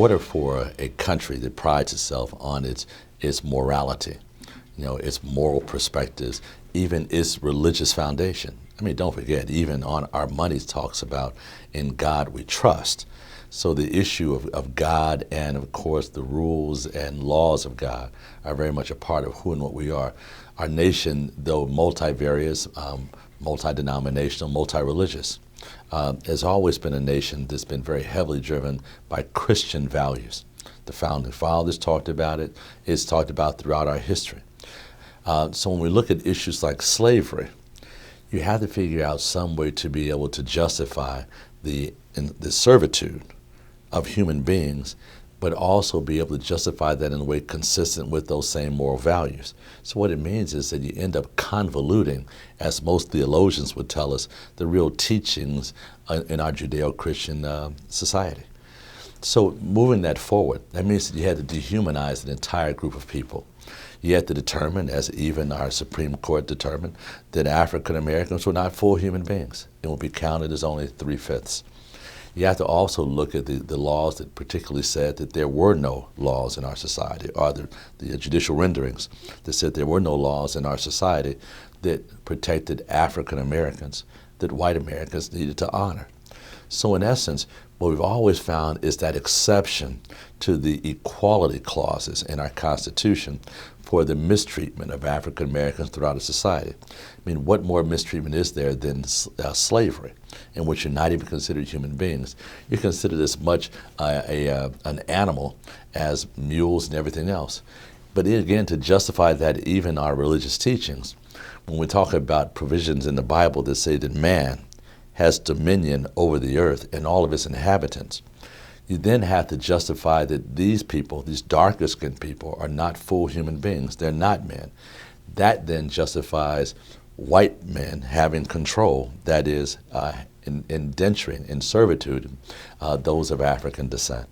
order for a country that prides itself on its morality, its moral perspectives, even its religious foundation. I mean, don't forget, even on our money talks about in God we trust. So the issue of God and, of course, the rules and laws of God are very much a part of who and what we are. Our nation, though multivarious, multi-denominational, multi-religious, has always been a nation that's been very heavily driven by Christian values. The founding fathers talked about it. It's talked about throughout our history. So when we look at issues like slavery, you have to figure out some way to be able to justify the servitude of human beings, but also be able to justify that in a way consistent with those same moral values. So what it means is that you end up convoluting, as most theologians would tell us, the real teachings in our Judeo-Christian society. So moving that forward, that means that you had to dehumanize an entire group of people. You had to determine, as even our Supreme Court determined, that African Americans were not full human beings and would be counted as only 3/5. You have to also look at the laws that particularly said that there were no laws in our society, or the judicial renderings that said there were no laws in our society that protected African Americans that white Americans needed to honor. So in essence, what we've always found is that exception to the equality clauses in our Constitution for the mistreatment of African Americans throughout a society. I mean, what more mistreatment is there than slavery, in which you're not even considered human beings? You're considered as much an animal as mules and everything else. But again, to justify that, even our religious teachings, when we talk about provisions in the Bible that say that man has dominion over the earth and all of its inhabitants, you then have to justify that these people, these darker skinned people, are not full human beings. They're not men. That then justifies white men having control, that is, indenturing in servitude those of African descent.